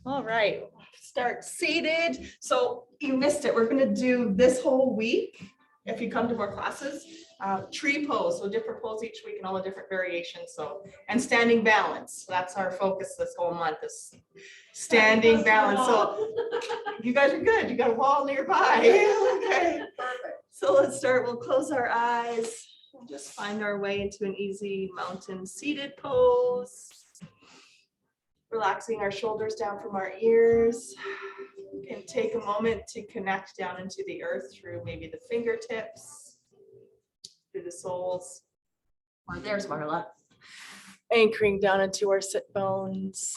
All right, start seated. So you missed it. We're going to do this whole week, if you come to more classes, tree pose. So different pose each week and all the different variations. So, and standing balance. That's our focus this whole month is standing balance. So you guys are good. You got a wall nearby. Okay. So let's start. We'll close our eyes. We'll just find our way into an easy mountain seated pose. Relaxing our shoulders down from our ears. We can take a moment to connect down into the earth through maybe the fingertips, through the soles. Oh, there's Marla. Anchoring down into our sit bones.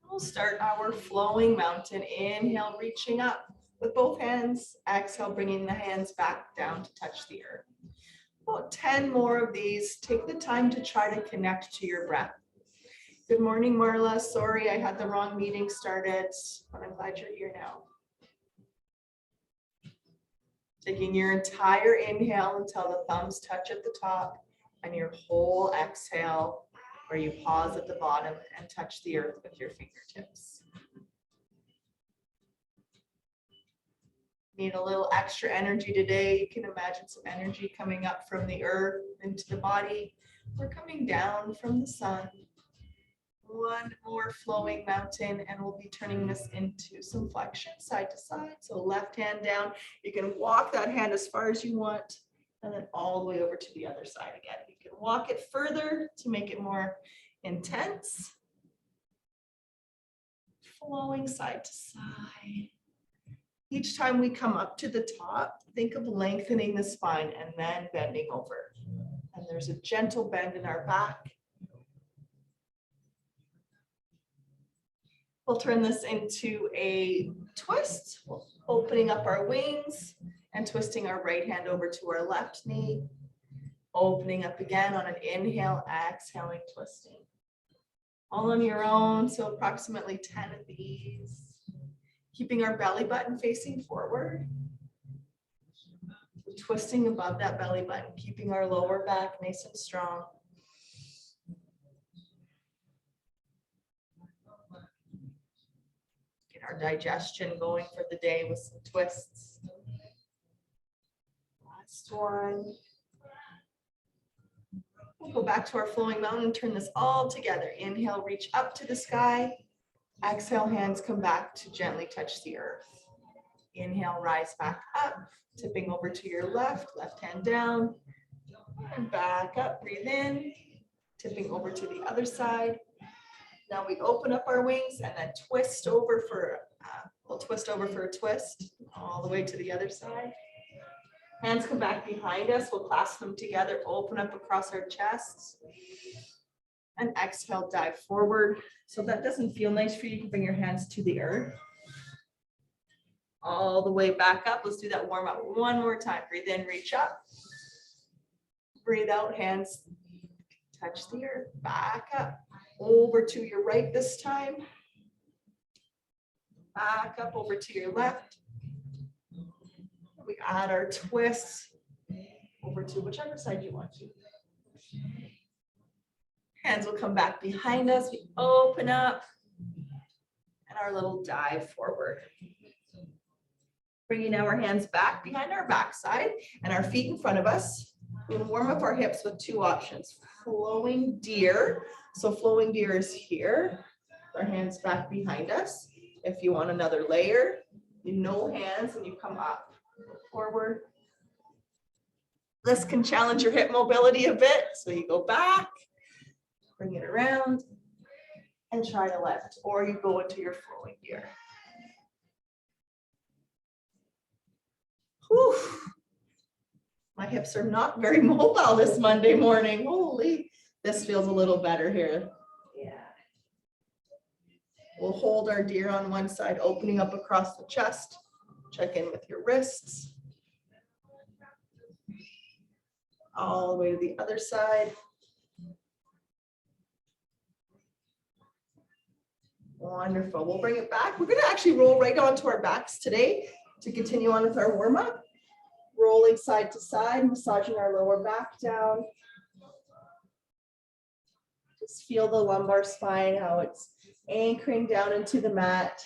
We'll start our flowing mountain. Inhale, reaching up with both hands. Exhale, bringing the hands back down to touch the earth. About 10 more of these. Take the time to try to connect to your breath. Good morning, Marla. Sorry, I had the wrong meeting started, but I'm glad you're here now. Taking your entire inhale until the thumbs touch at the top and your whole exhale where you pause at the bottom and touch the earth with your fingertips. Need a little extra energy today. You can imagine some energy coming up from the earth into the body. We're coming down from the sun. One more flowing mountain, and we'll be turning this into some flexion side to side. So left hand down. You can walk that hand as far as you want, and then all the way over to the other side again. You can walk it further to make it more intense. Flowing side to side. Each time we come up to the top, think of lengthening the spine and then bending over. And there's a gentle bend in our back. We'll turn this into a twist, opening up our wings and twisting our right hand over to our left knee. Opening up again on an inhale, exhaling, twisting. All on your own, so approximately 10 of these. Keeping our belly button facing forward. Twisting above that belly button, keeping our lower back nice and strong. Get our digestion going for the day with some twists. Last one. We'll go back to our flowing mountain, turn this all together. Inhale, reach up to the sky. Exhale, hands come back to gently touch the earth. Inhale, rise back up, tipping over to your left hand down, and back up, breathe in, tipping over to the other side. Now we open up our wings and then twist over for, we'll twist over for a twist, all the way to the other side. Hands come back behind us, we'll clasp them together, open up across our chests. And exhale, dive forward. So if that doesn't feel nice for you, you can bring your hands to the earth. All the way back up. Let's do that warm up one more time. Breathe in, reach up. Breathe out, hands touch the earth. Back up. Over to your right this time. Back up over to your left. We add our twists over to whichever side you want to. Hands will come back behind us. We open up and our little dive forward. Bringing our hands back behind our backside and our feet in front of us. We'll warm up our hips with two options. Flowing deer. So flowing deer is here. Our hands back behind us. If you want another layer, you no hands and you come up, forward. This can challenge your hip mobility a bit. So you go back. Bring it around and try to left, or you go into your flowing deer. Whew. My hips are not very mobile this Monday morning. Holy, this feels a little better here. Yeah. We'll hold our deer on one side, opening up across the chest. Check in with your wrists. All the way to the other side. Wonderful. We'll bring it back. We're going to actually roll right onto our backs today to continue on with our warm-up. Rolling side to side, massaging our lower back down. Just feel the lumbar spine, how it's anchoring down into the mat.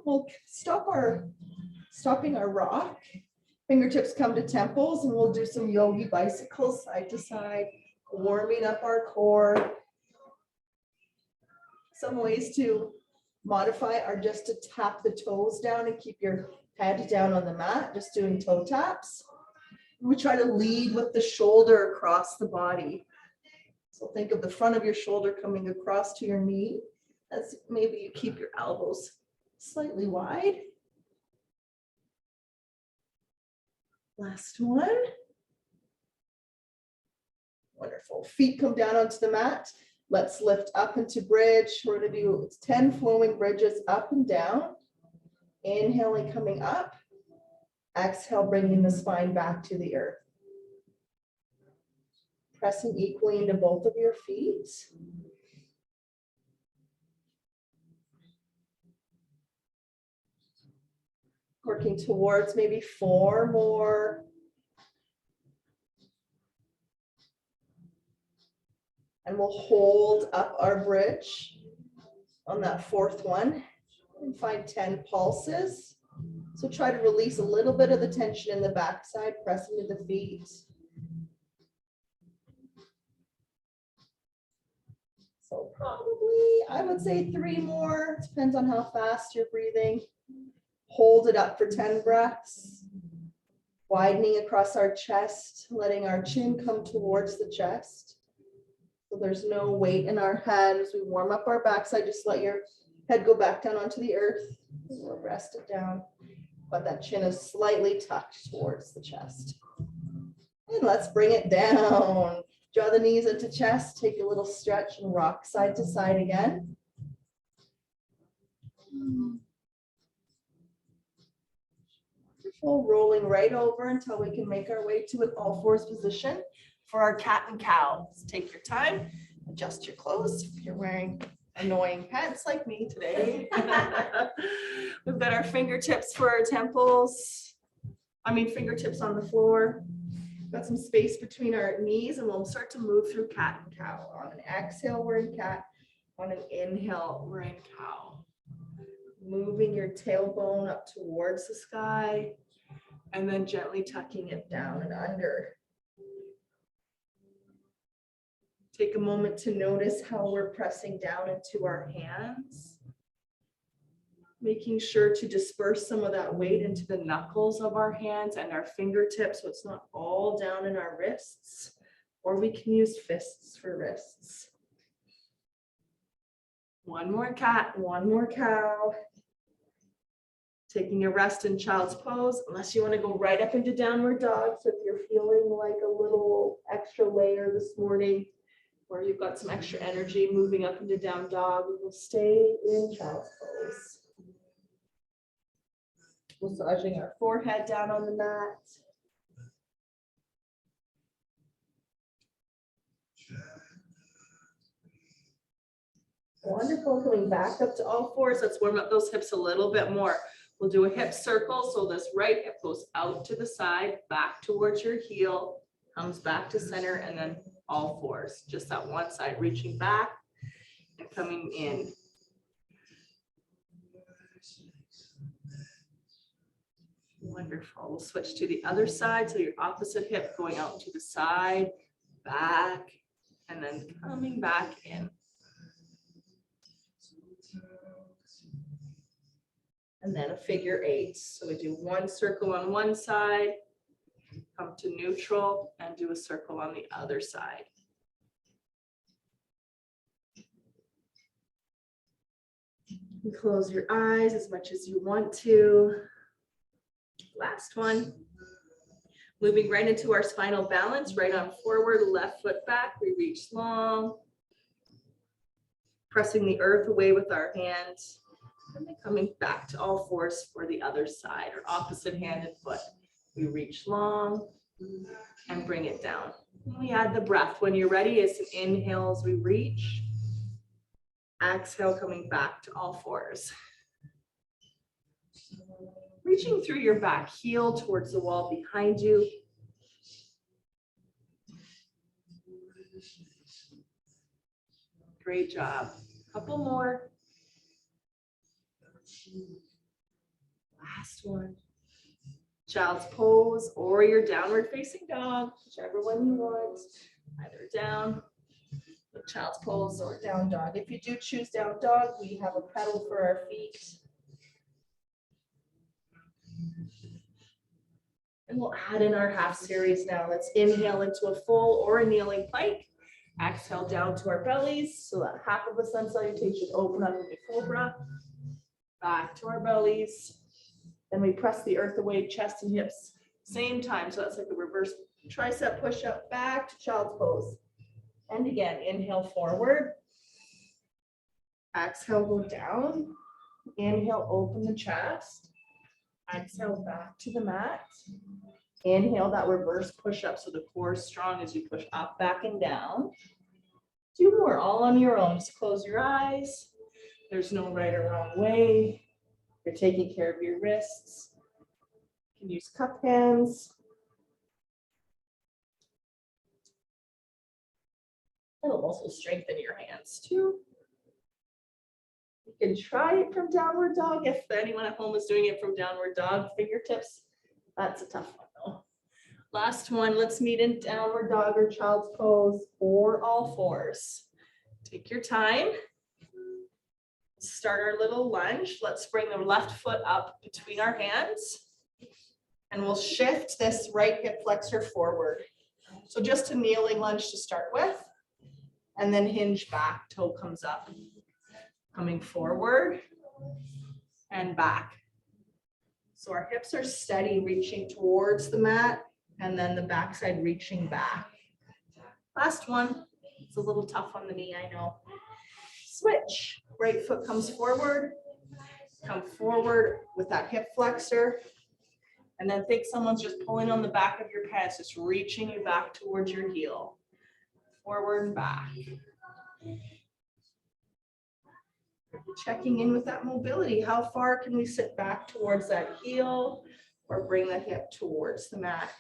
We'll stopping our rock. Fingertips come to temples, and we'll do some yogi bicycles side to side, warming up our core. Some ways to modify are just to tap the toes down and keep your head down on the mat, just doing toe taps. We try to lead with the shoulder across the body. So think of the front of your shoulder coming across to your knee. As maybe you keep your elbows slightly wide. Last one. Wonderful. Feet come down onto the mat. Let's lift up into bridge. We're going to do 10 flowing bridges up and down. Inhaling, coming up. Exhale, bringing the spine back to the earth. Pressing equally into both of your feet. Working towards maybe 4 more. And we'll hold up our bridge on that 4th one and find 10 pulses. So try to release a little bit of the tension in the backside, pressing to the feet. So probably, I would say 3 more. Depends on how fast you're breathing. Hold it up for 10 breaths. Widening across our chest, letting our chin come towards the chest. So there's no weight in our head as we warm up our backside. Just let your head go back down onto the earth. We'll rest it down. But that chin is slightly tucked towards the chest. And let's bring it down. Draw the knees into chest. Take a little stretch and rock side to side again. Wonderful. Rolling right over until we can make our way to an all-fours position for our cat and cow. So take your time, adjust your clothes if you're wearing annoying pants like me today. We've got our fingertips for our temples. Fingertips on the floor. Got some space between our knees, and we'll start to move through cat and cow. On an exhale, we're in cat. On an inhale, we're in cow. Moving your tailbone up towards the sky, and then gently tucking it down and under. Take a moment to notice how we're pressing down into our hands. Making sure to disperse some of that weight into the knuckles of our hands and our fingertips so it's not all down in our wrists, or we can use fists for wrists. One more cat, one more cow. Taking a rest in child's pose, unless you want to go right up into downward dog. So if you're feeling like a little extra layer this morning, or you've got some extra energy moving up into down dog, we will stay in child's pose. Massaging our forehead down on the mat. Wonderful. Coming back up to all fours. Let's warm up those hips a little bit more. We'll do a hip circle. So this right hip goes out to the side, back towards your heel, comes back to center, and then all fours. Just that one side, reaching back and coming in. Wonderful. We'll switch to the other side. So your opposite hip going out to the side, back, and then coming back in. And then a figure 8. So we do one circle on one side, come to neutral, and do a circle on the other side. You close your eyes as much as you want to. Last one. Moving right into our spinal balance, right arm forward, left foot back. We reach long. Pressing the earth away with our hands. And then coming back to all fours for the other side, or opposite hand and foot. We reach long and bring it down. We add the breath. When you're ready, it's an inhale as we reach. Exhale, coming back to all fours. Reaching through your back heel towards the wall behind you. Great job. Couple more. Last one. Child's pose or your downward facing dog, whichever one you want. Either down, child's pose or down dog. If you do choose down dog, we have a pedal for our feet. And we'll add in our half series now. Let's inhale into a full or a kneeling plank. Exhale down to our bellies. So that half of a sun salutation, open up into cobra. Back to our bellies. Then we press the earth away, chest and hips. Same time. So that's like the reverse tricep push up, back to child's pose. And again, inhale forward. Exhale, go down. Inhale, open the chest. Exhale, back to the mat. Inhale, that reverse push up so the core is strong as you push up, back, and down. 2 more, all on your own. Just close your eyes. There's no right or wrong way. You're taking care of your wrists. You can use cup hands. It'll also strengthen your hands too. You can try it from downward dog. If anyone at home is doing it from downward dog, fingertips, that's a tough one though. Last one, let's meet in downward dog or child's pose or all fours. Take your time. Start our little lunge. Let's bring the left foot up between our hands and we'll shift this right hip flexor forward. So just a kneeling lunge to start with and then hinge back, toe comes up. Coming forward and back. So our hips are steady, reaching towards the mat, and then the backside reaching back. Last one. It's a little tough on the knee, I know. Switch. Right foot comes forward. Come forward with that hip flexor. And then think someone's just pulling on the back of your pants, just reaching you back towards your heel. Forward and back. Checking in with that mobility. How far can we sit back towards that heel or bring the hip towards the mat?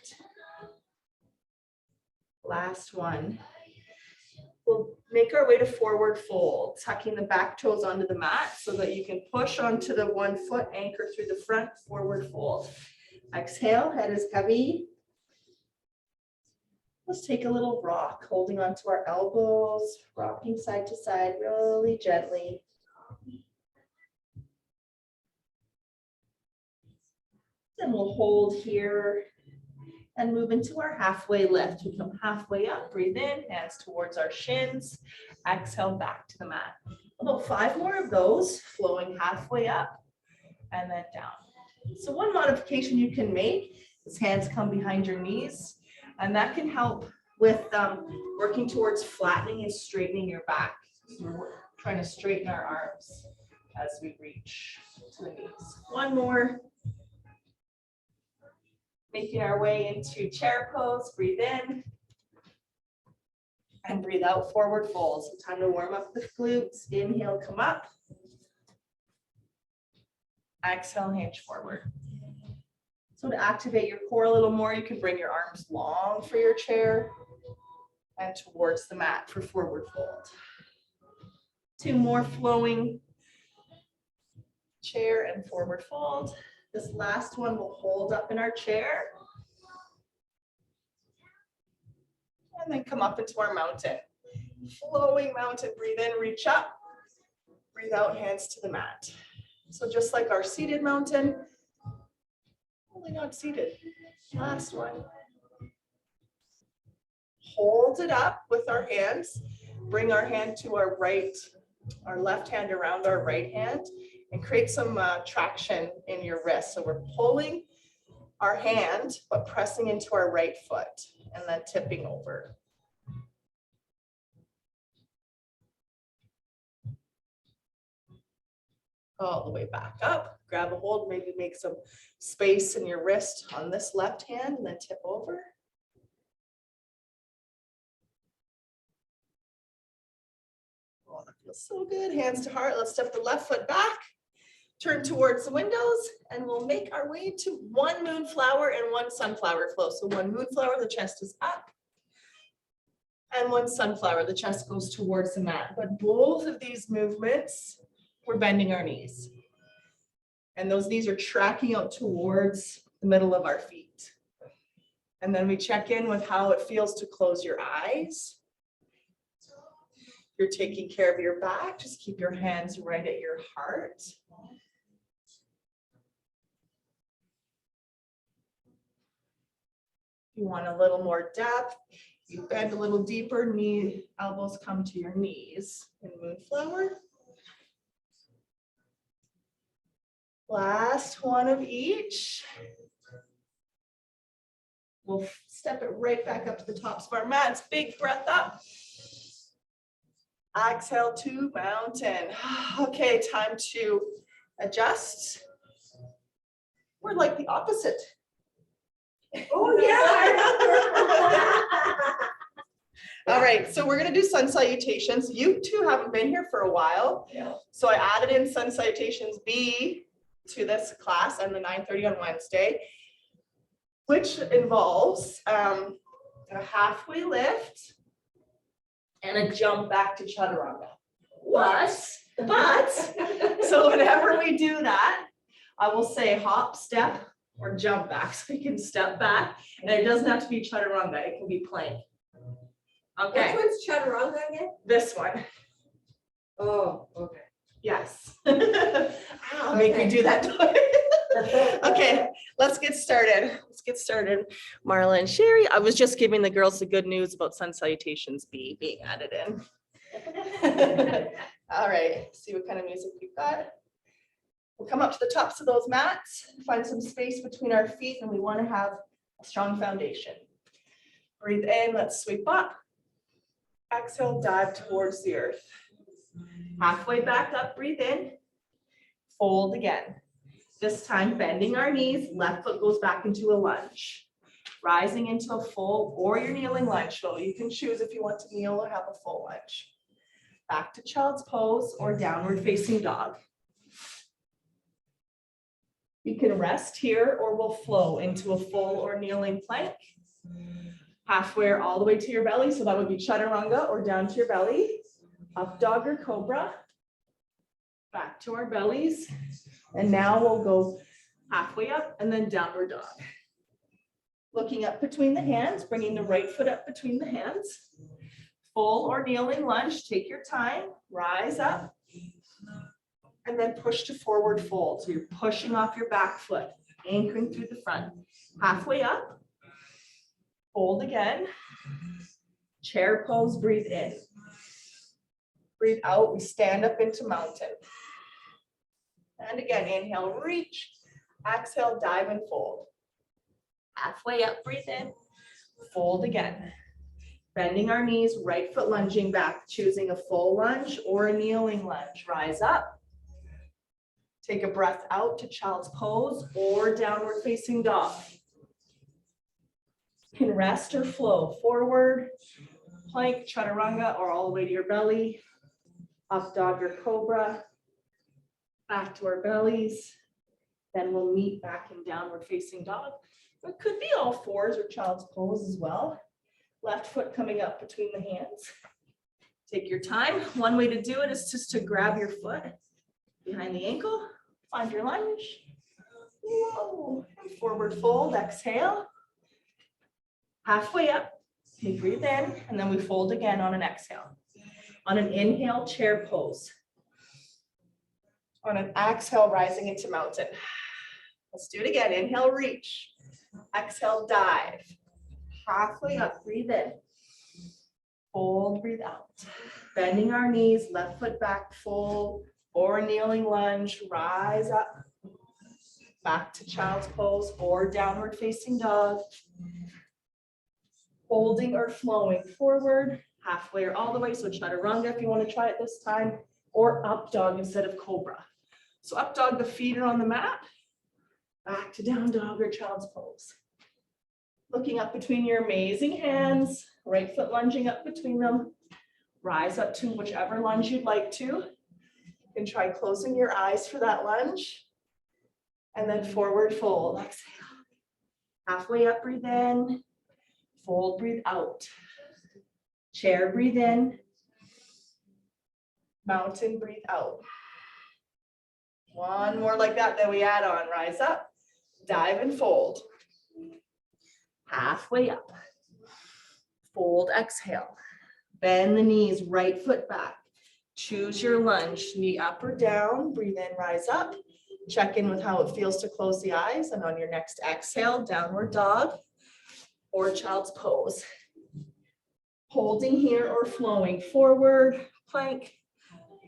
Last one. We'll make our way to forward fold, tucking the back toes onto the mat so that you can push onto the one foot, anchor through the front, forward fold. Exhale, head is heavy. Let's take a little rock, holding onto our elbows, rocking side to side really gently. Then we'll hold here and move into our halfway lift. We come halfway up, breathe in, hands towards our shins. Exhale, back to the mat. About 5 more of those, flowing halfway up and then down. So one modification you can make is hands come behind your knees, and that can help with working towards flattening and straightening your back. So we're trying to straighten our arms as we reach to the knees. One more. Making our way into chair pose, breathe in and breathe out, forward fold. So time to warm up the glutes. Inhale, come up. Exhale, hinge forward. So to activate your core a little more, you can bring your arms long for your chair and towards the mat for forward fold. 2 more flowing chair and forward fold. This last one will hold up in our chair. And then come up into our mountain. Flowing mountain, breathe in, reach up. Breathe out, hands to the mat. So just like our seated mountain, only not seated. Last one. Hold it up with our hands. Bring our hand to our right, our left hand around our right hand, and create some traction in your wrist. So we're pulling our hand, but pressing into our right foot and then tipping over. All the way back up, grab a hold, maybe make some space in your wrist on this left hand and then tip over. Oh, that feels so good. Hands to heart. Let's step the left foot back. Turn towards the windows and we'll make our way to one moonflower and one sunflower flow. So one moonflower, the chest is up. And one sunflower, the chest goes towards the mat. But both of these movements, we're bending our knees. And those knees are tracking out towards the middle of our feet. And then we check in with how it feels to close your eyes. If you're taking care of your back, just keep your hands right at your heart. If you want a little more depth, you bend a little deeper, elbows come to your knees in moonflower. Last one of each. We'll step it right back up to the tops of our mats. Big breath up. Exhale to mountain. Okay, time to adjust. We're like the opposite. Oh, yeah. All right, so we're gonna do sun salutations. You two haven't been here for a while. Yeah. So I added in sun salutations B to this class on the 9:30 on Wednesday, which involves a halfway lift and a jump back to chaturanga. But, so whenever we do that, I will say hop, step, or jump back. So you can step back, and it doesn't have to be chaturanga, it can be plank. Okay. Which one's chaturanga again? This one. Oh, okay. Yes. I'll make me do that. Okay, let's get started. Marla and Sherry, I was just giving the girls the good news about sun salutations B being added in. All right, see what kind of music we've got. We'll come up to the tops of those mats, find some space between our feet, and we want to have a strong foundation. Breathe in, let's sweep up. Exhale, dive towards the earth. Halfway back up, breathe in. Fold again. This time bending our knees, left foot goes back into a lunge. Rising into a full or your kneeling lunge. So you can choose if you want to kneel or have a full lunge. Back to child's pose or downward facing dog. You can rest here or we'll flow into a full or kneeling plank. Halfway all the way to your belly. So that would be chaturanga or down to your belly. Up dog or cobra. Back to our bellies. And now we'll go halfway up and then downward dog. Looking up between the hands, bringing the right foot up between the hands. Full or kneeling lunge, take your time, rise up. And then push to forward fold. So you're pushing off your back foot, anchoring through the front. Halfway up, fold again. Chair pose, breathe in. Breathe out, we stand up into mountain. And again, inhale, reach. Exhale, dive and fold. Halfway up, breathe in. Fold again. Bending our knees, right foot lunging back, choosing a full lunge or a kneeling lunge. Rise up. Take a breath out to child's pose or downward facing dog. You can rest or flow forward, plank, chaturanga, or all the way to your belly. Up dog or cobra. Back to our bellies. Then we'll meet back in downward facing dog. It could be all fours or child's pose as well. Left foot coming up between the hands. Take your time. One way to do it is just to grab your foot behind the ankle. Find your lunge. Whoa. And forward fold, exhale. Halfway up, we breathe in, and then we fold again on an exhale. On an inhale, chair pose. On an exhale, rising into mountain. Let's do it again. Inhale, reach. Exhale, dive. Halfway up, breathe in. Fold, breathe out. Bending our knees, left foot back, fold, or kneeling lunge, rise up. Back to child's pose or downward facing dog. Holding or flowing forward, halfway or all the way. So chaturanga if you want to try it this time, or up dog instead of cobra. So up dog, the feet are on the mat. Back to down dog or child's pose. Looking up between your amazing hands, right foot lunging up between them. Rise up to whichever lunge you'd like to. You can try closing your eyes for that lunge. And then forward fold. Exhale. Halfway up, breathe in. Fold, breathe out. Chair, breathe in. Mountain, breathe out. One more like that, then we add on. Rise up, dive and fold. Halfway up. Fold, exhale. Bend the knees, right foot back. Choose your lunge, knee up or down. Breathe in, rise up. Check in with how it feels to close the eyes. And on your next exhale, downward dog or child's pose. Holding here or flowing forward, plank,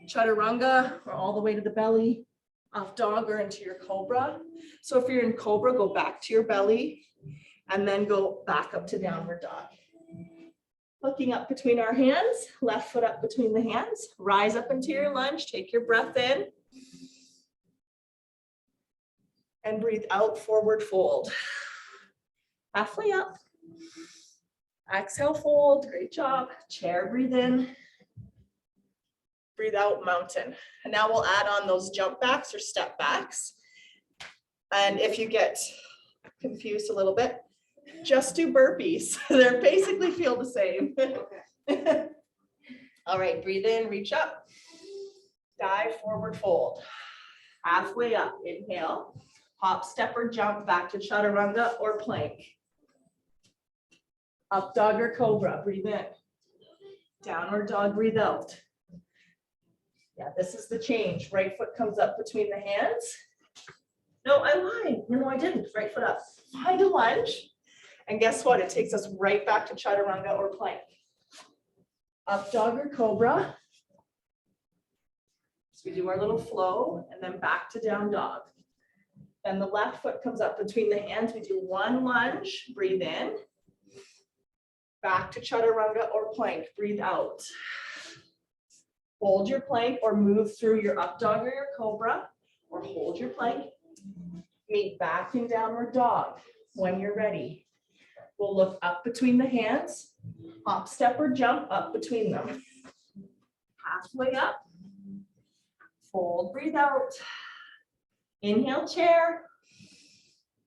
chaturanga, or all the way to the belly, off dog or into your cobra. So if you're in cobra, go back to your belly and then go back up to downward dog. Looking up between our hands, left foot up between the hands, rise up into your lunge, take your breath in. And breathe out, forward fold. Halfway up. Exhale, fold, great job. Chair, breathe in. Breathe out, mountain. And now we'll add on those jump backs or step backs. And if you get confused a little bit, just do burpees. They basically feel the same. Okay. All right, breathe in, reach up. Dive, forward fold. Halfway up, inhale. Hop, step, or jump back to chaturanga or plank. Up dog or cobra, breathe in. Downward dog, breathe out. Yeah, this is the change. Right foot comes up between the hands. No, I lied. No, I didn't. Right foot up. Find a lunge. And guess what? It takes us right back to chaturanga or plank. Up dog or cobra. So we do our little flow and then back to down dog. Then the left foot comes up between the hands. We do one lunge. Breathe in. Back to chaturanga or plank. Breathe out. Hold your plank or move through your up dog or your cobra, or hold your plank. Meet back in downward dog when you're ready. We'll look up between the hands, hop, step, or jump up between them. Halfway up. Fold, breathe out. Inhale, chair.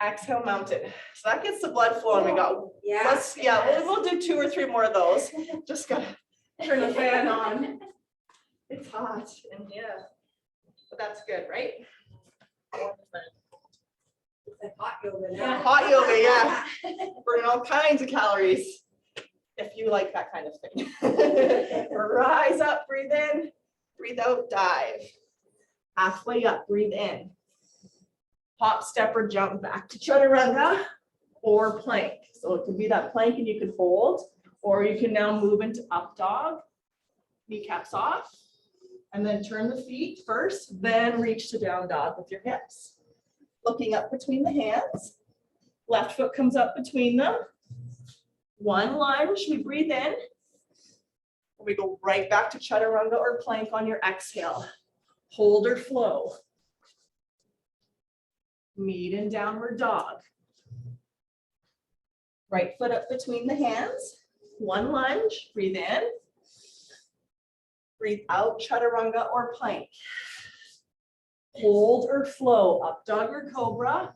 Exhale, mountain. So that gets the blood flowing. We got, we'll do 2 or 3 more of those. Just gotta turn the fan on. It's hot in here, but that's good, right? It's like hot yoga now. Yeah, hot yoga, yeah. Burning all kinds of calories, if you like that kind of thing. Rise up, breathe in, breathe out, dive. Halfway up, breathe in. Hop, step, or jump back to chaturanga or plank. So it could be that plank and you could hold, or you can now move into up dog, kneecaps off, and then turn the feet first, then reach to down dog with your hips. Looking up between the hands, left foot comes up between them. One lunge, we breathe in. We go right back to chaturanga or plank on your exhale. Hold or flow. Meet in downward dog. Right foot up between the hands. One lunge, breathe in. Breathe out, chaturanga or plank. Hold or flow, up dog or cobra.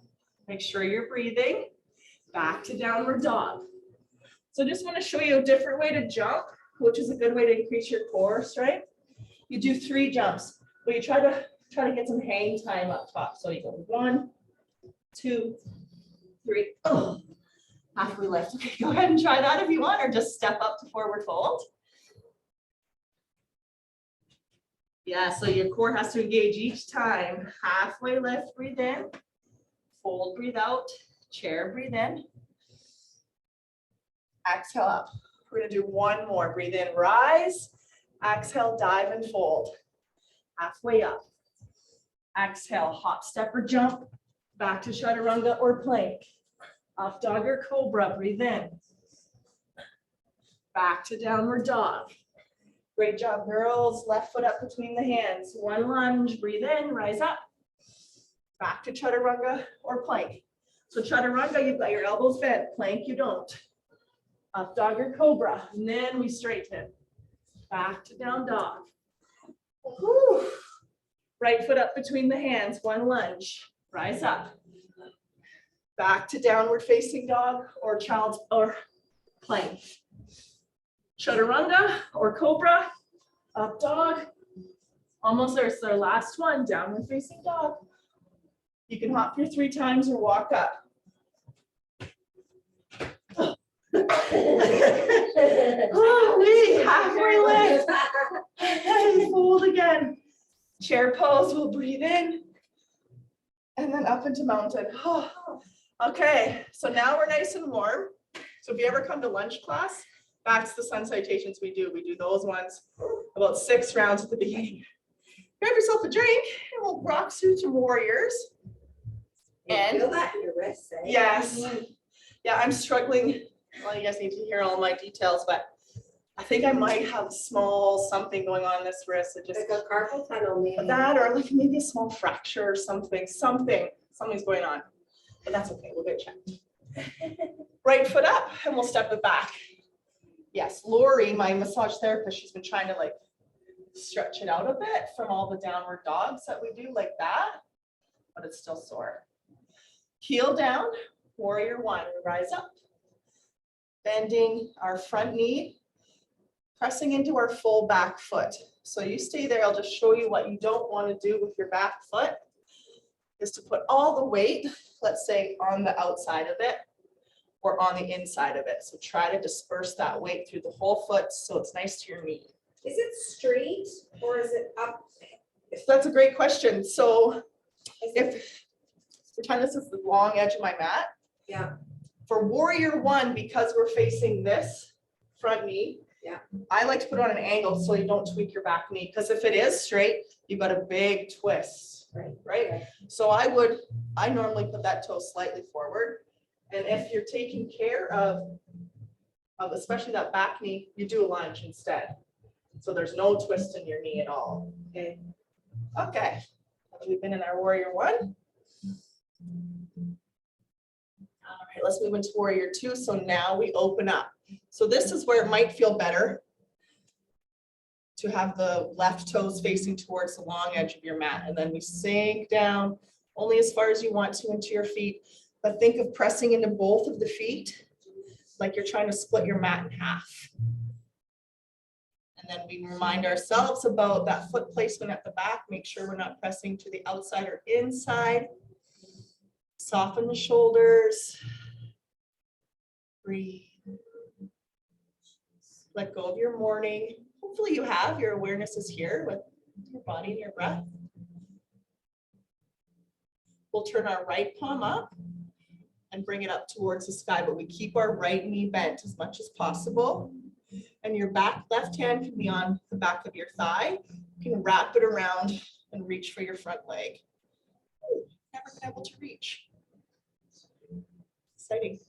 Make sure you're breathing. Back to downward dog. So just want to show you a different way to jump, which is a good way to increase your core strength. You do 3 jumps, but you try to get some hang time up top. So you go 1, 2, 3. Oh, halfway lift. Okay, go ahead and try that if you want, or just step up to forward fold. Yeah, so your core has to engage each time. Halfway lift, breathe in. Fold, breathe out. Chair, breathe in. Exhale up. We're going to do 1 more. Breathe in, rise. Exhale, dive and fold. Halfway up. Exhale, hop, step, or jump. Back to chaturanga or plank. Up dog or cobra, breathe in. Back to downward dog. Great job, girls. Left foot up between the hands. 1 lunge, breathe in, rise up. Back to chaturanga or plank. So chaturanga, you've got your elbows bent. Plank, you don't. Up dog or cobra, and then we straighten. Back to down dog. Whew. Right foot up between the hands, one lunge, rise up. Back to downward facing dog or child's or plank. Chaturanga or cobra, up dog. Almost there, it's their last one, downward facing dog. You can hop here 3 times or walk up. Oh, halfway lift. Fold again. Chair pose, we'll breathe in. And then up into mountain. Oh, okay, so now we're nice and warm. So if you ever come to lunge class, back to the sun salutations we do those ones about 6 rounds at the beginning. Grab yourself a drink and we'll rock through to warriors. And feel that in your wrist, eh? yes. Yeah, I'm struggling. Well, you guys need to hear all my details, but I think I might have a small something going on in this wrist. It just Like a carpal tunnel, maybe. that, or like maybe a small fracture or something's going on. But that's okay, we'll get checked. Right foot up and we'll step it back. Yes, Lori, my massage therapist, she's been trying to like stretch it out a bit from all the downward dogs that we do like that, but it's still sore. Heel down, warrior one, rise up. Bending our front knee, pressing into our full back foot. So you stay there, I'll just show you what you don't want to do with your back foot, is to put all the weight, let's say on the outside of it or on the inside of it. So try to disperse that weight through the whole foot so it's nice to your knee. Is it straight or is it up? That's a great question. So if pretend this is the long edge of my mat. Yeah. For warrior one, because we're facing this front knee, yeah, I like to put it on an angle so you don't tweak your back knee. Because if it is straight, you've got a big twist, right? So I normally put that toe slightly forward. And if you're taking care of especially that back knee, you do a lunge instead. So there's no twist in your knee at all. Okay. Okay. We've been in our warrior one. All right, let's move into warrior two. So now we open up. So this is where it might feel better to have the left toes facing towards the long edge of your mat. And then we sink down only as far as you want to into your feet. But think of pressing into both of the feet like you're trying to split your mat in half. And then we remind ourselves about that foot placement at the back. Make sure we're not pressing to the outside or inside. Soften the shoulders. Breathe. Let go of your morning. Hopefully you have, your awareness is here with your body and your breath. We'll turn our right palm up and bring it up towards the sky, but we keep our right knee bent as much as possible. And your left hand can be on the back of your thigh. You can wrap it around and reach for your front leg. Ooh, never been able to reach. Exciting.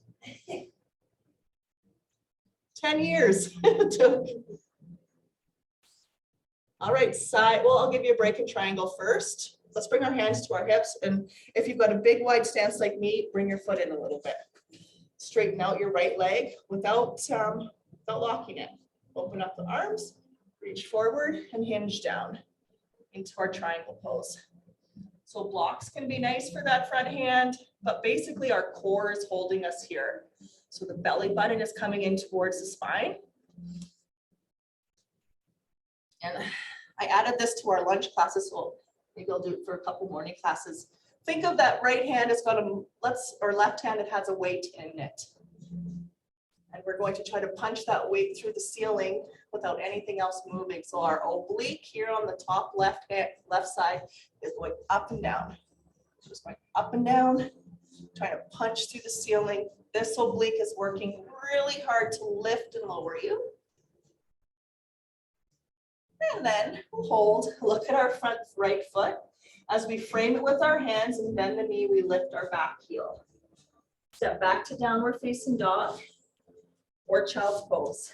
10 years. All right, side. Well, I'll give you a break and triangle first. Let's bring our hands to our hips. And if you've got a big wide stance like me, bring your foot in a little bit. Straighten out your right leg without locking it. Open up the arms, reach forward and hinge down into our triangle pose. So blocks can be nice for that front hand, but basically our core is holding us here. So the belly button is coming in towards the spine. And I added this to our lunge classes, so maybe I'll do it for a couple morning classes. Think of that right hand has got or left hand, it has a weight in it. And we're going to try to punch that weight through the ceiling without anything else moving. So our oblique here on the top left side is going up and down. Just going up and down, trying to punch through the ceiling. This oblique is working really hard to lift and lower you. And then we'll hold, look at our front right foot. As we frame it with our hands and bend the knee, we lift our back heel. Step back to downward facing dog or child's pose.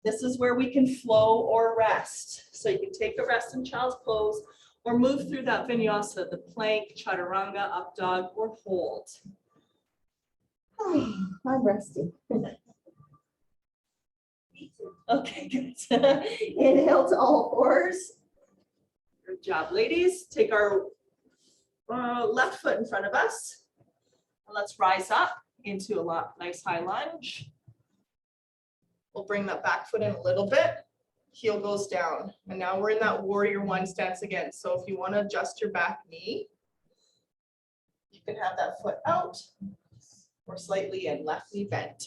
This is where we can flow or rest. So you can take a rest in child's pose or move through that vinyasa, the plank, chaturanga, up dog, or hold. Oh, I'm resting. Okay, good. Inhale to all fours. Good job, ladies. Take our left foot in front of us. And let's rise up into a nice high lunge. We'll bring that back foot in a little bit. Heel goes down. And now we're in that warrior one stance again. So if you want to adjust your back knee, you can have that foot out or slightly in, left knee bent.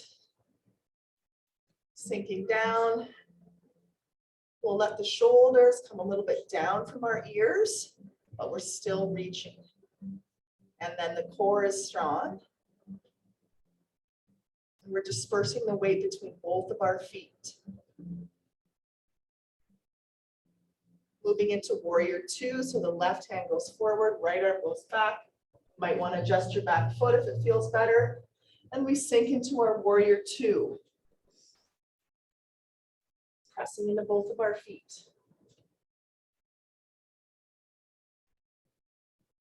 Sinking down. We'll let the shoulders come a little bit down from our ears, but we're still reaching. And then the core is strong. We're dispersing the weight between both of our feet. Moving into warrior two, so the left hand goes forward, right arm goes back. Might want to adjust your back foot if it feels better. And we sink into our warrior two. Pressing into both of our feet.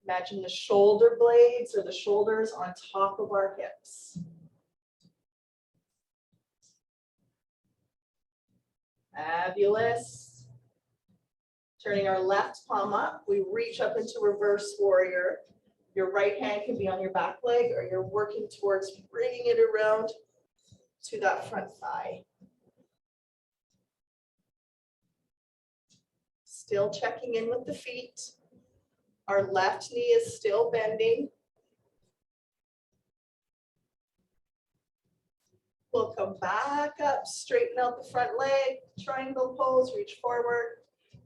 Imagine the shoulder blades or the shoulders on top of our hips. Fabulous. Turning our left palm up, we reach up into reverse warrior. Your right hand can be on your back leg, or you're working towards bringing it around to that front thigh. Still checking in with the feet. Our left knee is still bending. We'll come back up, straighten out the front leg, triangle pose, reach forward,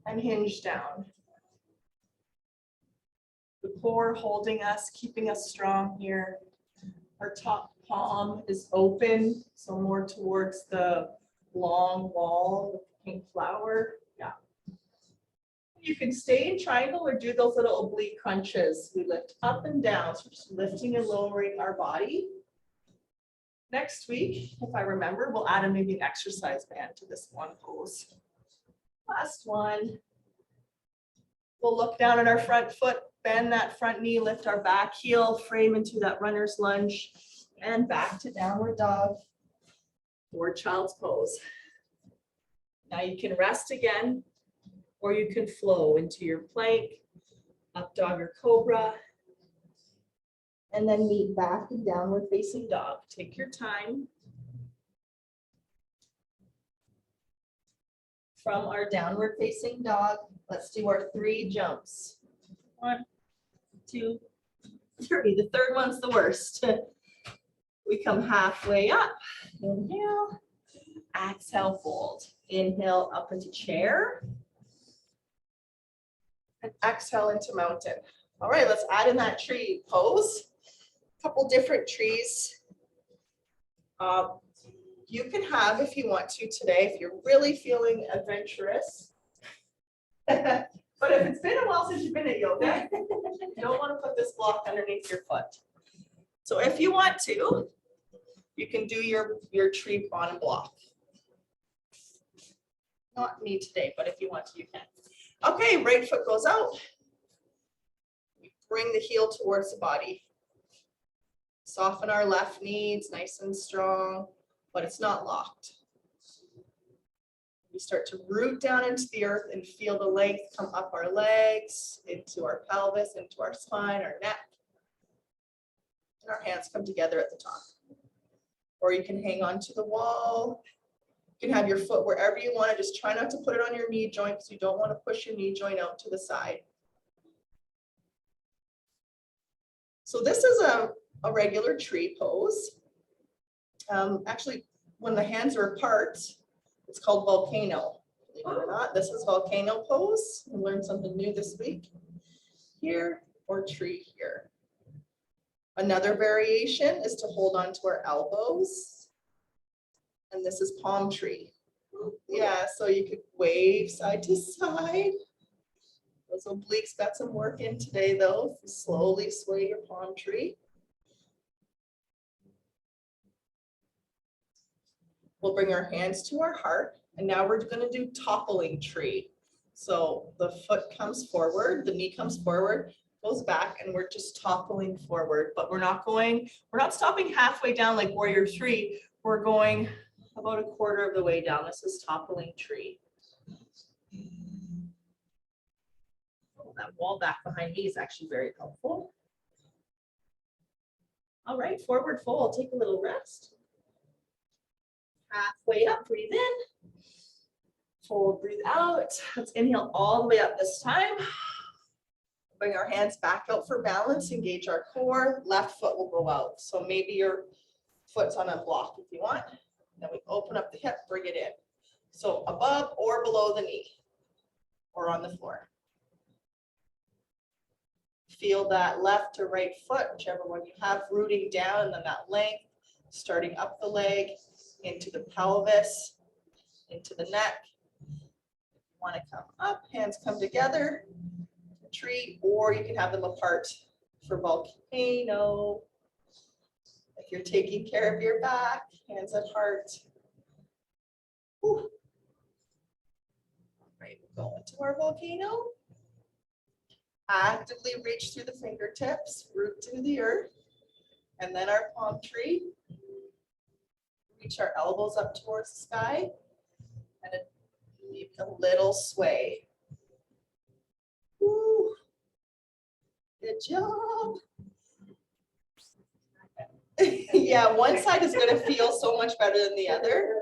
and hinge down. The core holding us, keeping us strong here. Our top palm is open, so more towards the long wall with the pink flower. Yeah. You can stay in triangle or do those little oblique crunches. We lift up and down, so just lifting and lowering our body. Next week, if I remember, we'll add maybe an exercise band to this one pose. Last one. We'll look down at our front foot, bend that front knee, lift our back heel, frame into that runner's lunge, and back to downward dog or child's pose. Now you can rest again, or you can flow into your plank, up dog or cobra, and then meet back in downward facing dog. Take your time. From our downward facing dog, let's do our 3 jumps. 1, 2, 3. The third one's the worst. We come halfway up. Inhale, exhale, fold. Inhale up into chair. And exhale into mountain. All right, let's add in that tree pose. A couple different trees. You can have, if you want to today, if you're really feeling adventurous. But if it's been a while since you've been at yoga, you don't want to put this block underneath your foot. So if you want to, you can do your tree on a block. Not me today, but if you want to, you can. Okay, right foot goes out. We bring the heel towards the body. Soften our left knee, it's nice and strong, but it's not locked. We start to root down into the earth and feel the length come up our legs, into our pelvis, into our spine, our neck. And our hands come together at the top. Or you can hang on to the wall. You can have your foot wherever you want to. Just try not to put it on your knee joint because you don't want to push your knee joint out to the side. So this is a regular tree pose. Actually, when the hands are apart, it's called volcano. Believe it or not, this is volcano pose. We learned something new this week. Here or tree here. Another variation is to hold on to our elbows. And this is palm tree. Yeah, so you could wave side to side. Those obliques got some work in today though. Slowly sway your palm tree. We'll bring our hands to our heart, and now we're going to do toppling tree. So the foot comes forward, the knee comes forward, goes back, and we're just toppling forward. But we're not stopping halfway down like warrior 3. We're going about a quarter of the way down. This is toppling tree. that wall back behind me is actually very helpful. All right, forward fold, take a little rest. Halfway up, breathe in. Fold, breathe out. Let's inhale all the way up this time. Bring our hands back out for balance, engage our core. Left foot will go out. So maybe your foot's on a block if you want. Then we open up the hip, bring it in. So above or below the knee or on the floor. Feel that left to right foot, whichever one you have, rooting down, and then that length, starting up the leg, into the pelvis, into the neck. Want to come up, hands come together, tree, or you can have them apart for volcano. If you're taking care of your back, hands at heart. Whew. All right, we'll go into our volcano. Actively reach through the fingertips, root to the earth, and then our palm tree. Reach our elbows up towards the sky, and maybe a little sway. Woo. Good job. Yeah, one side is going to feel so much better than the other.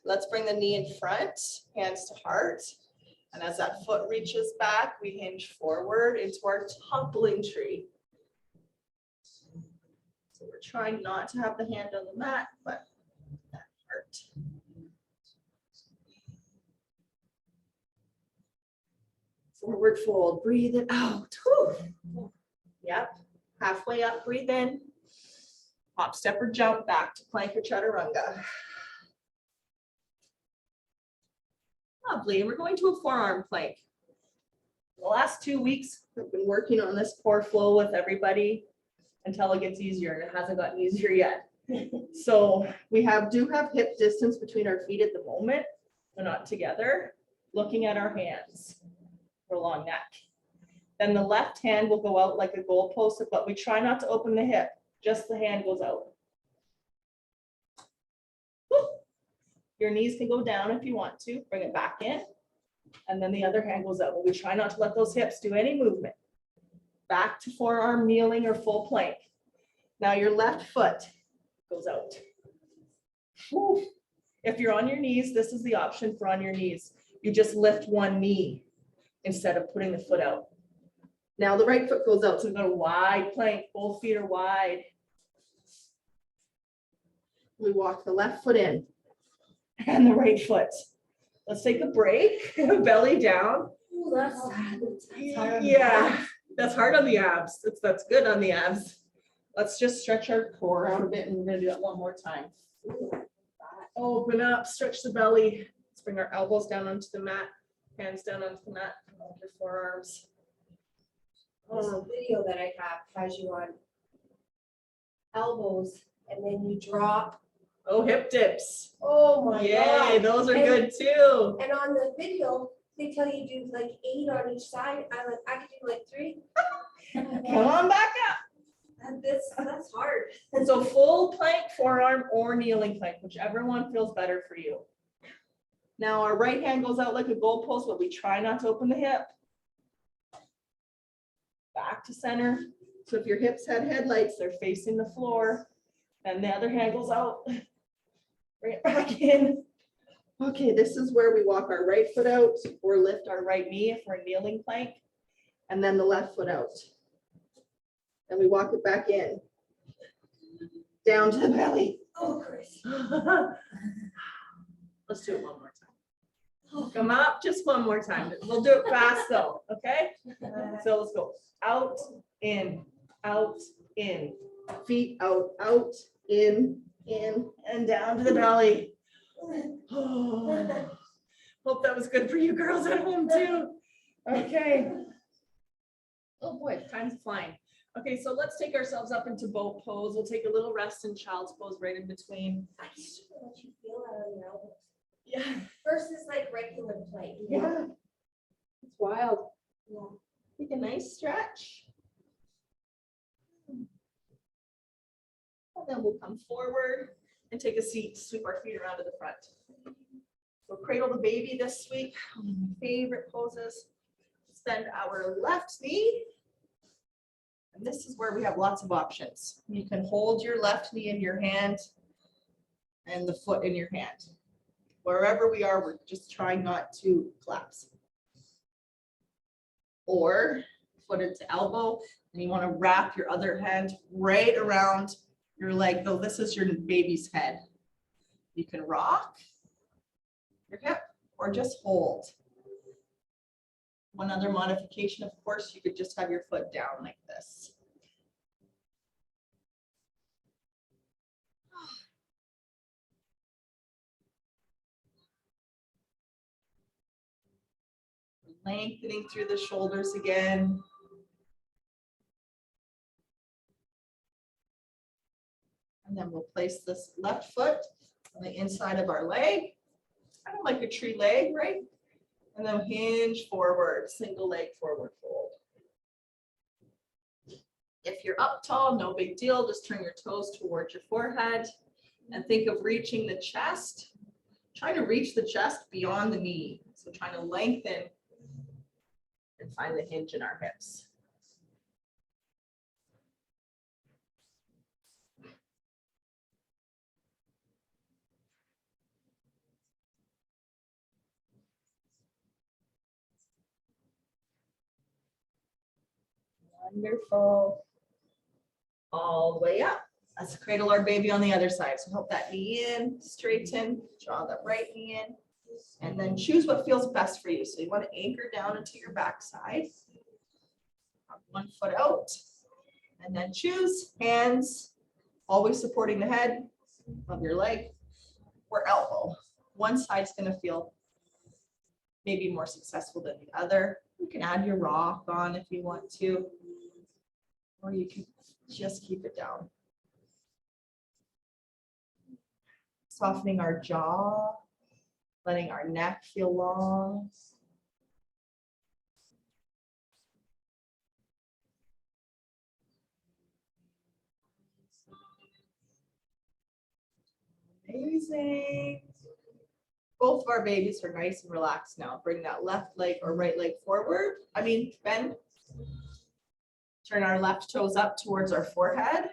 Let's bring the knee in front, hands to heart. And as that foot reaches back, we hinge forward into our toppling tree. So we're trying not to have the hand on the mat, but that heart. Forward fold, breathe it out. Whew. Yep, halfway up, breathe in. Hop, step, or jump back to plank or chaturanga. Lovely, we're going to a forearm plank. The last 2 weeks, we've been working on this core flow with everybody until it gets easier, and it hasn't gotten easier yet. So we do have hip distance between our feet at the moment. They're not together. Looking at our hands for long neck. Then the left hand will go out like a goalpost, but we try not to open the hip. Just the hand goes out. Woo. Your knees can go down if you want to. Bring it back in. And then the other hand goes out. But we try not to let those hips do any movement. Back to forearm kneeling or full plank. Now your left foot goes out. Woo. If you're on your knees, this is the option for on your knees. You just lift one knee instead of putting the foot out. Now the right foot goes out. So we've got a wide plank. Both feet are wide. We walk the left foot in and the right foot. Let's take a break. Belly down. Ooh, that's sad. Yeah, that's hard on the abs. That's good on the abs. Let's just stretch our core out a bit, and we're going to do that one more time. Open up, stretch the belly. Let's bring our elbows down onto the mat, hands down onto the mat, your forearms. There's a video that I have has you on elbows and then you drop. Oh, hip dips. Oh my Yay, God. those are And- good too. And on the video, they tell you do like 8 on each side. I could do like 3. Come on back up. And that's hard. And so full plank, forearm, or kneeling plank, whichever one feels better for you. Now our right hand goes out like a goalpost, but we try not to open the hip. Back to center. So if your hips had headlights, they're facing the floor. And the other hand goes out. Bring it back in. Okay, this is where we walk our right foot out or lift our right knee if we're kneeling plank. And then the left foot out. And we walk it back in. Down to the belly. Oh, Chris. Let's do it one more time. Come up, just one more time. We'll do it fast though, okay? So let's go out, in, feet out, in, and down to the belly. Oh, hope that was good for you girls at home too. Okay. Oh boy, time's flying. Okay, so let's take ourselves up into boat pose. We'll take a little rest in child's pose right in between. I just don't know what you feel that on your elbows. Yeah. Versus like regular plate. Yeah. It's wild. Yeah. Take a nice stretch. And then we'll come forward and take a seat, sweep our feet around to the front. So cradle the baby this week, one of my favorite poses. Just Extend our left knee. And this is where we have lots of options. You can hold your left knee in your hand and the foot in your hand. Wherever we are, we're just trying not to collapse. Or foot into elbow, and you want to wrap your other hand right around your leg, though this is your baby's head. You can rock your hip or just hold. One other modification, of course, you could just have your foot down like this. Lengthening through the shoulders again. And then we'll place this left foot on the inside of our leg, kind of like a tree leg, right? And then hinge forward, single leg forward fold. If you're up tall, no big deal. Just turn your toes towards your forehead and think of reaching the chest. Trying to reach the chest beyond the knee. So trying to lengthen and find the hinge in our hips. Wonderful. All the way up. Let's cradle our baby on the other side. So help that knee in, straighten, draw that right knee in, and then choose what feels best for you. So you want to anchor down into your backside. One foot out, and then choose hands, always supporting the head of your leg or elbow. One side's going to feel maybe more successful than the other. You can add your rock on if you want to, or you can just keep it down. Softening our jaw, letting our neck feel long. Amazing. Both of our babies are nice and relaxed now. Bring that left leg or right leg forward. Bend. Turn our left toes up towards our forehead.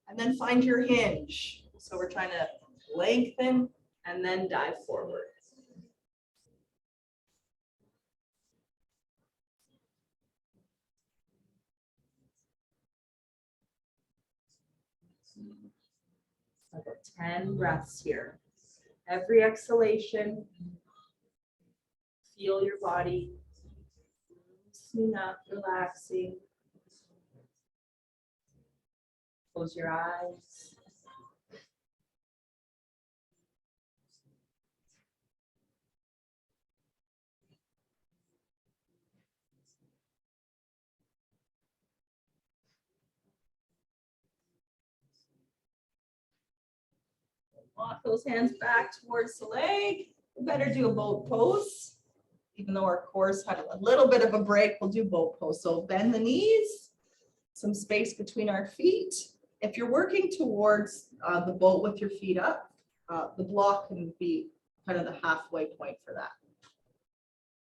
And then find your hinge. So we're trying to lengthen and then dive forward. About 10 breaths here. Every exhalation, feel your body loosening up, relaxing. Close your eyes. Walk those hands back towards the leg. We better do a boat pose. Even though our core's had a little bit of a break, we'll do boat pose. So bend the knees, some space between our feet. If you're working towards the boat with your feet up, the block can be kind of the halfway point for that.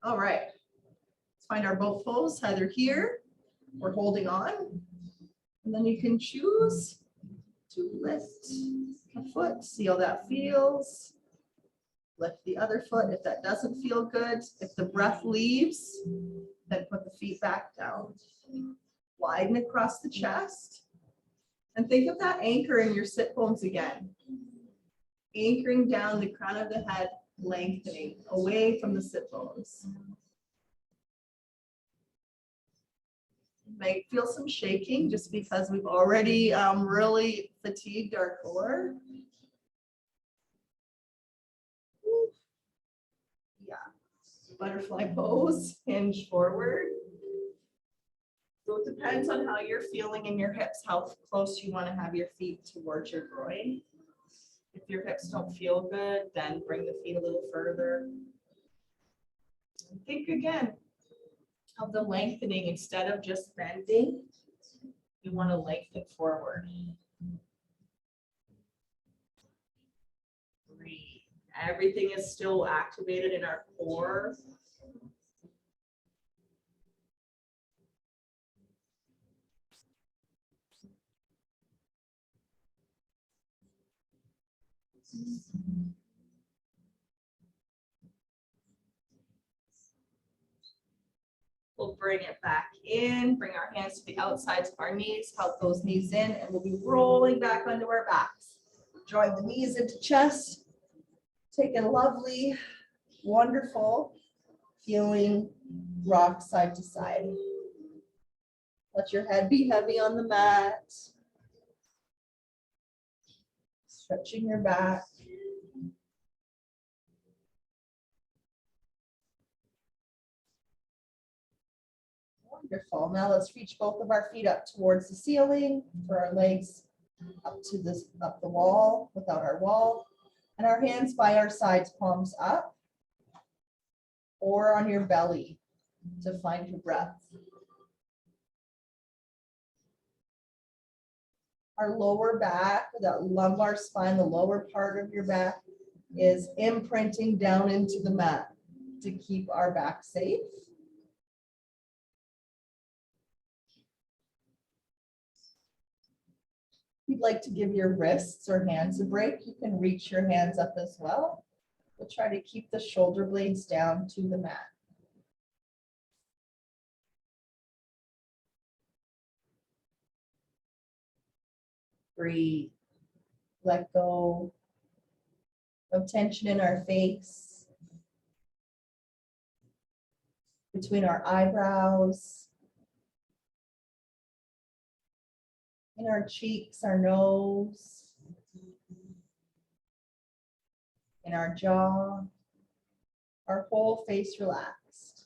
All right, let's find our boat pose, either here or holding on. And then you can choose to lift a foot, see how that feels. Lift the other foot if that doesn't feel good. If the breath leaves, then put the feet back down. Widen across the chest. And think of that anchor in your sit bones again. Anchoring down the crown of the head, lengthening away from the sit bones. You might feel some shaking just because we've already really fatigued our core. Yeah, butterfly pose, hinge forward. So it depends on how you're feeling in your hips, how close you want to have your feet towards your groin. If your hips don't feel good, then bring the feet a little further. And think again of the lengthening instead of just bending. You want to lengthen forward. Breathe. Everything is still activated in our core. We'll bring it back in, bring our hands to the outsides of our knees, help those knees in, and we'll be rolling back onto our backs. Drawing the knees into chest. Take a lovely, wonderful feeling rock side to side. Let your head be heavy on the mat. Stretching your back. Wonderful. Now let's reach both of our feet up towards the ceiling for our legs up the wall without our wall. And our hands by our sides, palms up or on your belly to find your breath. Our lower back, that lumbar spine, the lower part of your back is imprinting down into the mat to keep our back safe. If you'd like to give your wrists or hands a break, you can reach your hands up as well. We'll try to keep the shoulder blades down to the mat. Breathe. Let go of tension in our face, between our eyebrows, in our cheeks, our nose, in our jaw, our whole face relaxed.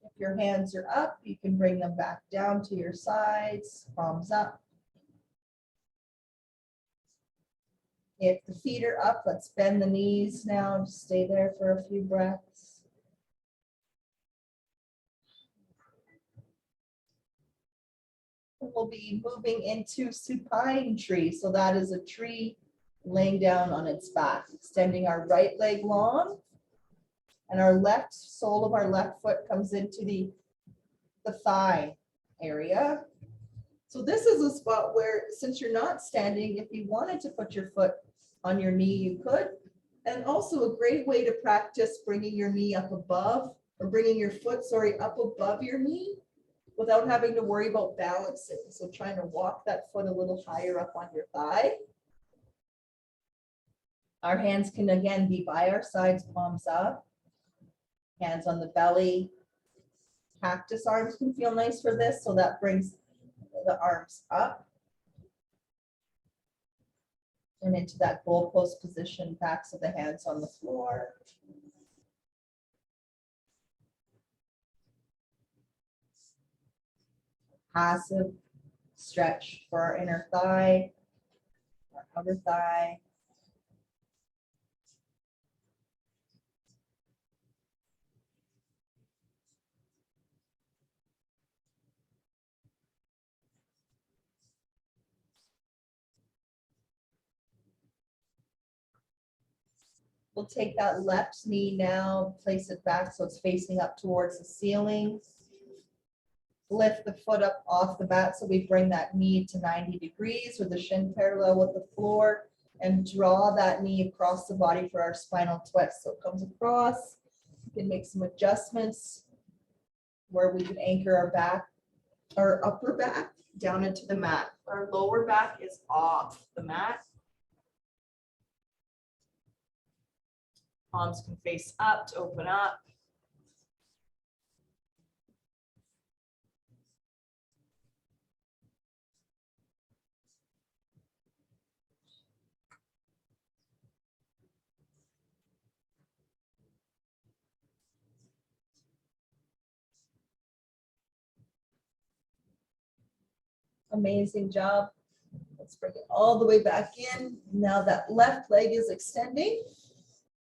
If your hands are up, you can bring them back down to your sides, palms up. If the feet are up, let's bend the knees now. Just stay there for a few breaths. We'll be moving into Supine Tree. So that is a tree laying down on its back, extending our right leg long. And our left sole of our left foot comes into the thigh area. So this is a spot where, since you're not standing, if you wanted to put your foot on your knee, you could. And also a great way to practice bringing your knee up above, or bringing your foot, up above your knee without having to worry about balancing. So trying to walk that foot a little higher up on your thigh. Our hands can again be by our sides, palms up, hands on the belly. Cactus arms can feel nice for this, so that brings the arms up and into that goalpost position, backs of the hands on the floor. Passive stretch for our inner thigh, our outer thigh. We'll take that left knee now, place it back so it's facing up towards the ceiling. Lift the foot up off the mat so we bring that knee to 90 degrees with the shin parallel with the floor, and draw that knee across the body for our spinal twist. So it comes across. You can make some adjustments where we can anchor our back, our upper back down into the mat. Our lower back is off the mat. Palms can face up to open up. Amazing job. Let's bring it all the way back in. Now that left leg is extending.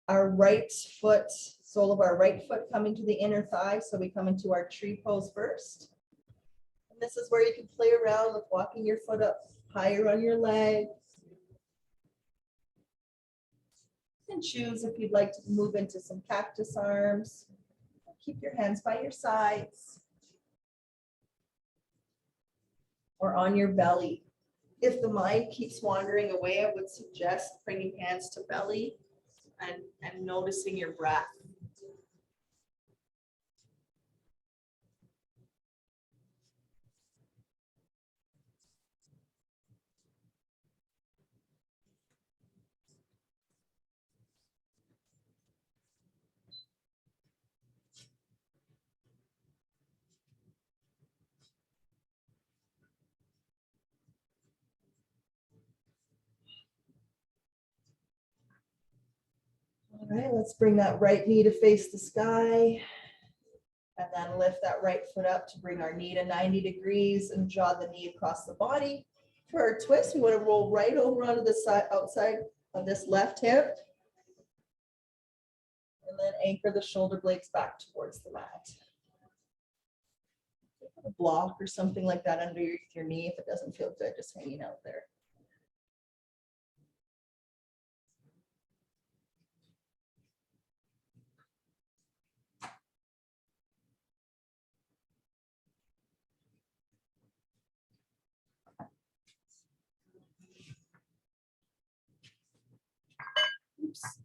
Our right foot, sole of our right foot coming to the inner thigh. So we come into our tree pose first. And this is where you can play around with walking your foot up higher on your leg. And choose if you'd like to move into some cactus arms. Keep your hands by your sides. or on your belly. If the mind keeps wandering away, I would suggest bringing hands to belly and noticing your breath. All right, let's bring that right knee to face the sky. And then lift that right foot up to bring our knee to 90 degrees and draw the knee across the body. For our twist, we want to roll right over onto the side outside of this left hip. And then anchor the shoulder blades back towards the mat. A block or something like that underneath your knee if it doesn't feel good, just hanging out there. Oops.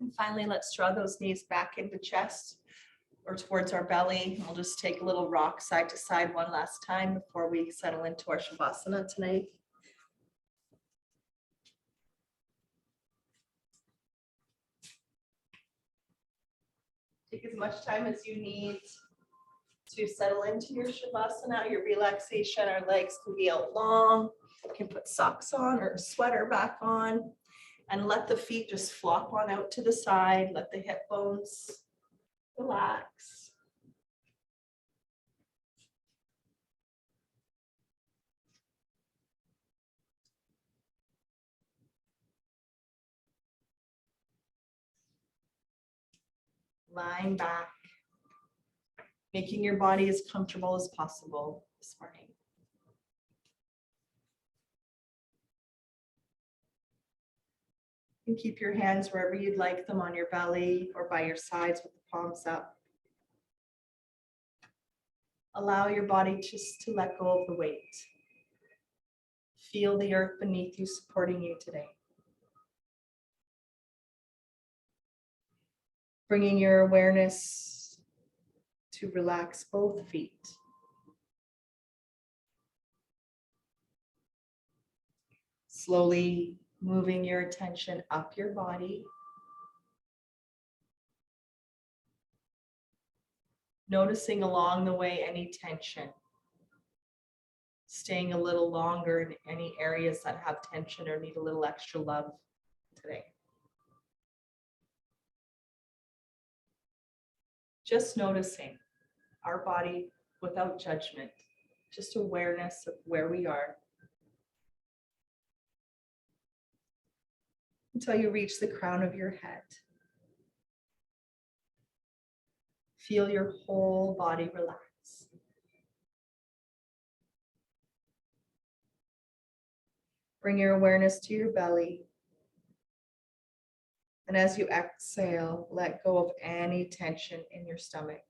And finally, let's draw those knees back into chest or towards our belly. We'll just take a little rock side to side one last time before we settle into our Shavasana tonight. Take as much time as you need to settle into your Shavasana, your relaxation. Our legs can be out long. You can put socks on or a sweater back on and let the feet just flop on out to the side. Let the hip bones relax. Lying back, making your body as comfortable as possible this morning. You can keep your hands wherever you'd like them, on your belly or by your sides with the palms up. Allow your body just to let go of the weight. Feel the earth beneath you supporting you today. Bringing your awareness to relax both feet. Slowly moving your attention up your body. Noticing along the way any tension. Staying a little longer in any areas that have tension or need a little extra love today. Just noticing our body without judgment, just awareness of where we are. Until you reach the crown of your head. Feel your whole body relax. Bring your awareness to your belly. And as you exhale, let go of any tension in your stomach.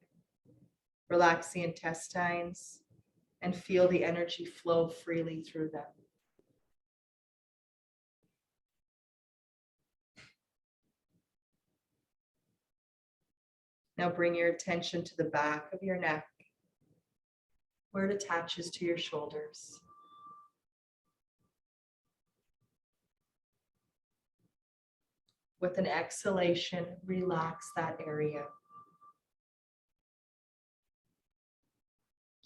Relax the intestines and feel the energy flow freely through them. Now bring your attention to the back of your neck, where it attaches to your shoulders. With an exhalation, relax that area.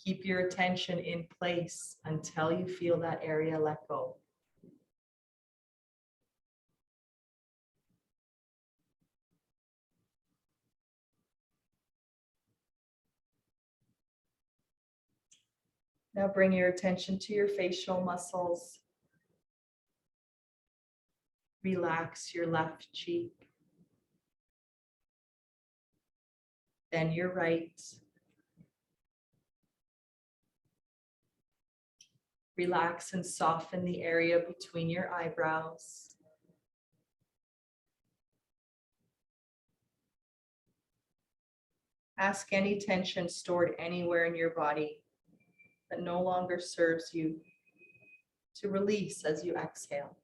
Keep your attention in place until you feel that area let go. Now bring your attention to your facial muscles. Relax your left cheek, then your right. Relax and soften the area between your eyebrows. Ask any tension stored anywhere in your body that no longer serves you to release as you exhale.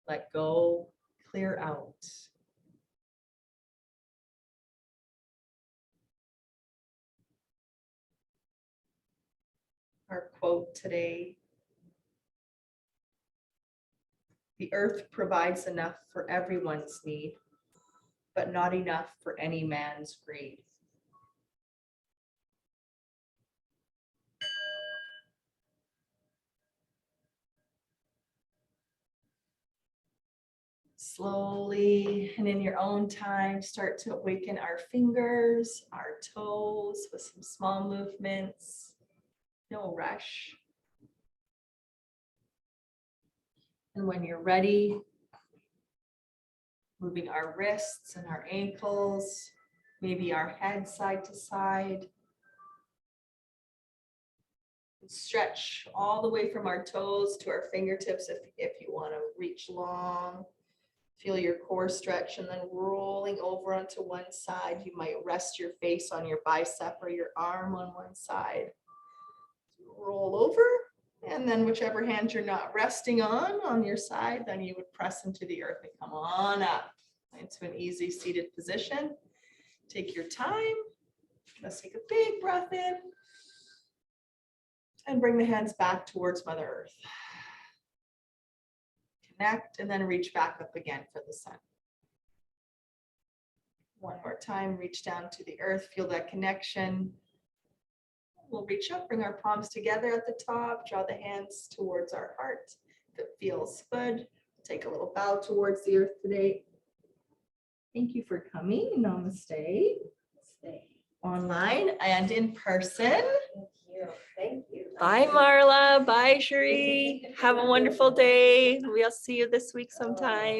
Let go, clear out. Our quote today: the earth provides enough for everyone's need, but not enough for any man's greed. Slowly and in your own time, start to awaken our fingers, our toes with some small movements. No rush. And when you're ready, moving our wrists and our ankles, maybe our head side to side. Stretch all the way from our toes to our fingertips if you want to reach long. Feel your core stretch, and then rolling over onto one side. You might rest your face on your bicep or your arm on one side. Roll over, and then whichever hand you're not resting on your side, then you would press into the earth and come on up into an easy seated position. Take your time. Let's take a big breath in and bring the hands back towards Mother Earth. Connect and then reach back up again for the sun. One more time, reach down to the earth, feel that connection. We'll reach up, bring our palms together at the top, draw the hands towards our heart. If it feels good, take a little bow towards the earth today. Thank you for coming. Namaste. Stay. Online and in person. Thank you. Thank you. Bye, Marla. Bye, Cherie. Have a wonderful day. We'll see you this week sometime.